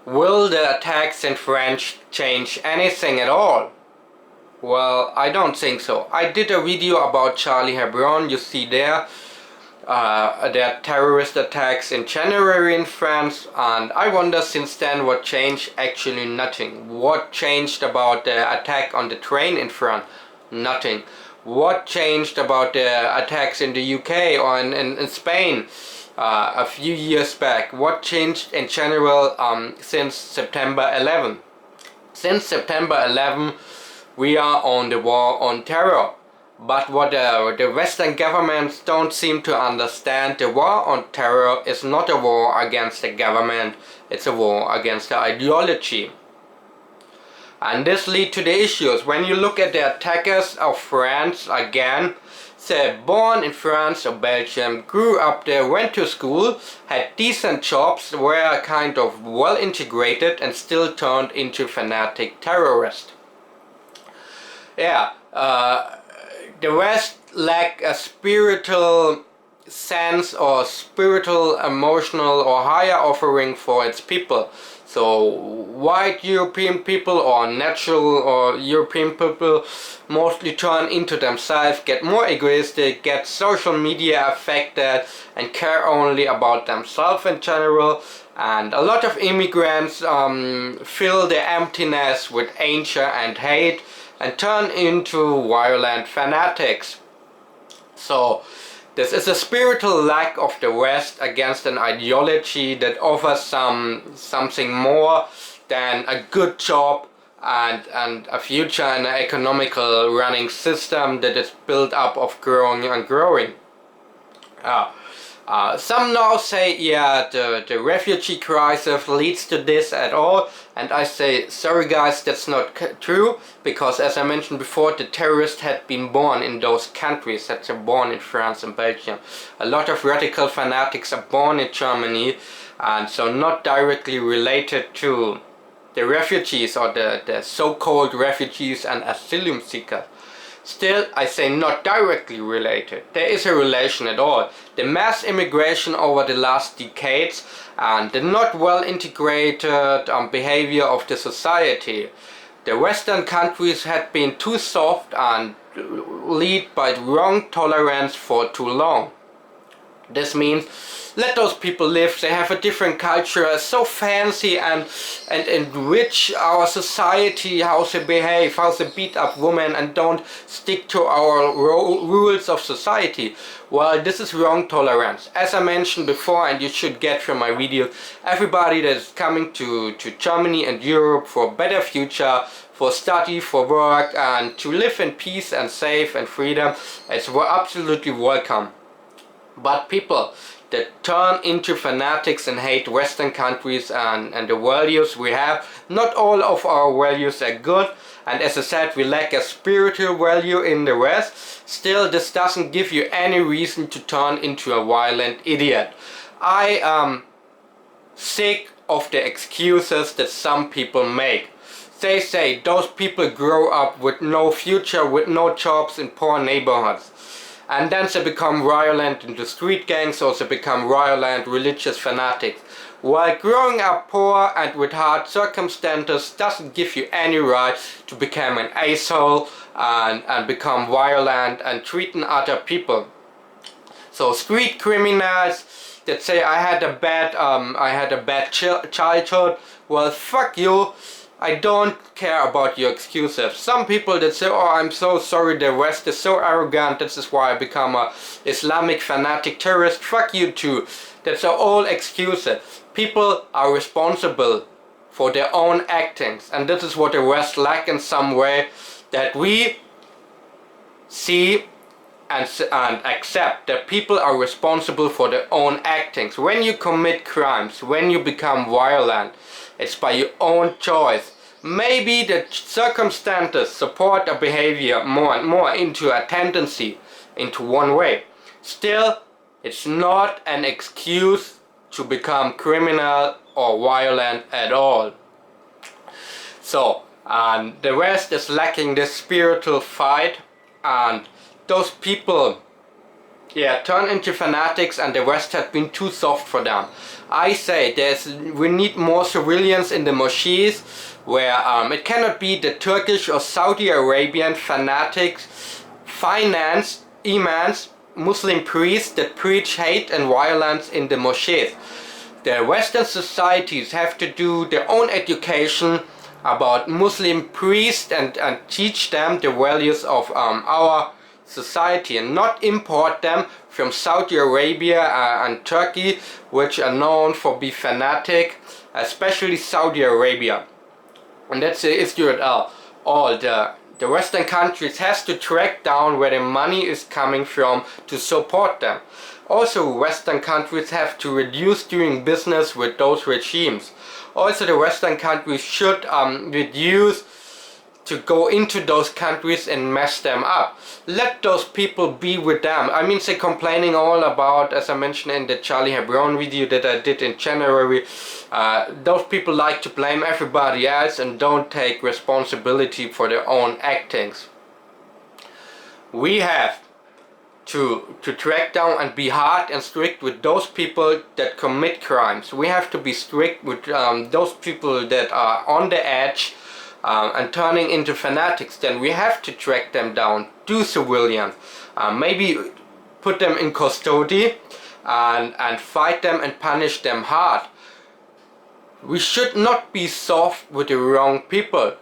Will the attacks in France change anything at all? Well, I don't think so. I did a video about Charlie Hebron, you see there terrorist attacks in January in France, and I wonder since then what changed. Actually nothing. What changed about the attack on the train in France? Nothing. What changed about the attacks in the UK or in Spain a few years back? What changed in general since September 11? Since September 11 we are on the war on terror. But what the Western governments don't seem to understand, the war on terror is not a war against the government, it's a war against the ideology. And this leads to the issues. When you look at the attackers of France again, they're born in France or Belgium, grew up there, went to school, had decent jobs, were kind of well integrated and still turned into fanatic terrorists. Yeah, the West lack a spiritual sense or spiritual, emotional or higher offering for its people. So white European people or natural or European people mostly turn into themselves, get more egoistic, get social media affected and care only about themselves in general. And a lot of immigrants fill the emptiness with anger and hate and turn into violent fanatics. So this is a spiritual lack of the West against an ideology that offers something more than a good job and a future and an economical running system that is built up of growing and growing. Some now say, yeah, the refugee crisis leads to this at all, and I say, sorry guys, that's not true, because as I mentioned before, the terrorists had been born in those countries, that are born in France and Belgium. A lot of radical fanatics are born in Germany, and so not directly related to the refugees or the so-called refugees and asylum seekers. Still, I say not directly related. There is a relation at all. The mass immigration over the last decades and the not well integrated behavior of the society. The Western countries had been too soft and lead by wrong tolerance for too long. This means let those people live, they have a different culture, so fancy and enrich our society, how they behave, how they beat up women and don't stick to our rules of society. Well, this is wrong tolerance. As I mentioned before, and you should get from my video, everybody that is coming to Germany and Europe for a better future, for study, for work and to live in peace and safe and freedom, is absolutely welcome. But people that turn into fanatics and hate Western countries and the values we have, not all of our values are good, and as I said, we lack a spiritual value in the West. Still, this doesn't give you any reason to turn into a violent idiot. I am sick of the excuses that some people make. They say those people grow up with no future, with no jobs in poor neighborhoods. And then they become violent into street gangs, or they become violent religious fanatics. While growing up poor and with hard circumstances doesn't give you any right to become an asshole and become violent and treating other people. So street criminals that say I had a bad childhood, well fuck you. I don't care about your excuses. Some people that say, oh, I'm so sorry, the West is so arrogant, this is why I become a Islamic fanatic terrorist. Fuck you too. That's all excuses. People are responsible for their own actings, and this is what the West lack in some way, that we see and accept that people are responsible for their own actings. When you commit crimes, when you become violent, it's by your own choice. Maybe the circumstances support a behavior more and more into a tendency, into one way. Still, it's not an excuse to become criminal or violent at all. So, the West is lacking this spiritual fight, and those people yeah, turn into fanatics, and the West has been too soft for them. I say we need more civilians in the mosques, where it cannot be the Turkish or Saudi Arabian fanatics finance imams, Muslim priests that preach hate and violence in the mosques. The Western societies have to do their own education about Muslim priests and teach them the values of our society, and not import them from Saudi Arabia and Turkey, which are known for being fanatic, especially Saudi Arabia. And that's the issue at all. The Western countries has to track down where the money is coming from to support them. Also, Western countries have to reduce doing business with those regimes. Also, the Western countries should reduce to go into those countries and mess them up. Let those people be with them. I mean, they're complaining all about, as I mentioned in the Charlie Hebron video that I did in January, those people like to blame everybody else and don't take responsibility for their own actings. We have to track down and be hard and strict with those people that commit crimes. We have to be strict with those people that are on the edge and turning into fanatics. Then we have to track them down, do civilians, maybe put them in custody and fight them and punish them hard. We should not be soft with the wrong people.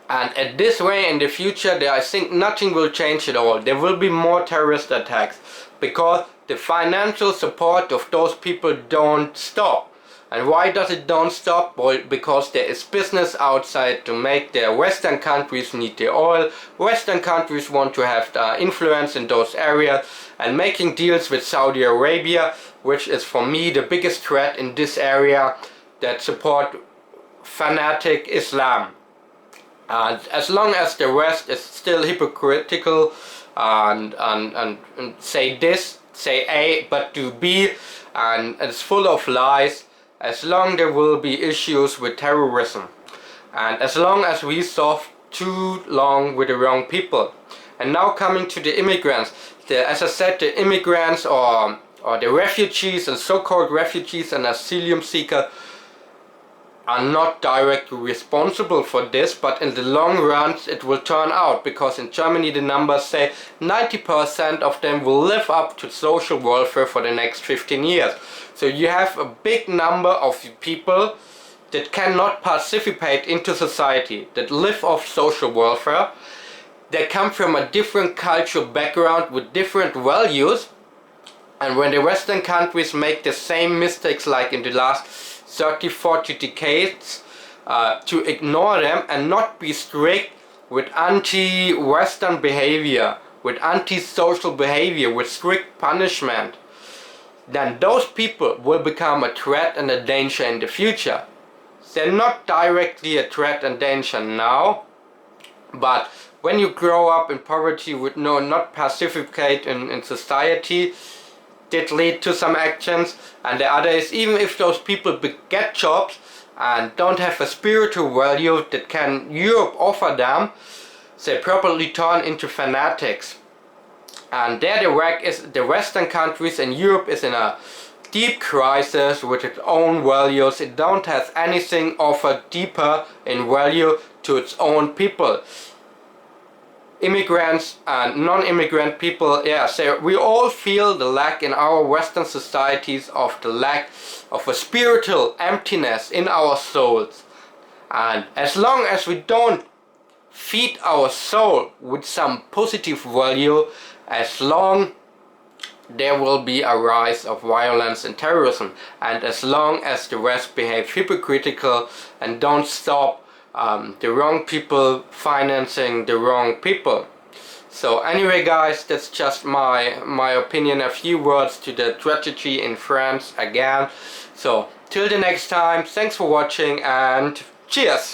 And at this way in the future, I think nothing will change at all. There will be more terrorist attacks because the financial support of those people don't stop. And why does it don't stop? Well, because there is business outside to make their Western countries need the oil. Western countries want to have the influence in those areas, and making deals with Saudi Arabia, which is for me the biggest threat in this area, that support fanatic Islam. And as long as the West is still hypocritical and say this, say A but do B, and it's full of lies, as long there will be issues with terrorism, and as long as we soft too long with the wrong people. And now coming to the immigrants, as I said, the immigrants or the refugees and so-called refugees and asylum seekers are not directly responsible for this, but in the long run it will turn out, because in Germany the numbers say 90% of them will live up to social welfare for the next 15 years. So you have a big number of people that cannot participate into society, that live off social welfare. They come from a different cultural background with different values, and when the Western countries make the same mistakes like in the last 30-40 decades, to ignore them and not be strict with anti-Western behavior, with anti-social behavior, with strict punishment, then those people will become a threat and a danger in the future. They're not directly a threat and danger now, but when you grow up in poverty with not participate in society, did lead to some actions. And the other is, even if those people get jobs and don't have a spiritual value that can Europe offer them, they probably turn into fanatics. And there the Western countries and Europe is in a deep crisis with its own values. It don't have anything offered deeper in value to its own people. Immigrants and non-immigrant people, so we all feel the lack in our Western societies of the lack of a spiritual emptiness in our souls. And as long as we don't feed our soul with some positive value, as long there will be a rise of violence and terrorism. And as long as the West behave hypocritical and don't stop the wrong people financing the wrong people. So anyway guys, that's just my opinion, a few words to the tragedy in France again. So till the next time, thanks for watching and cheers!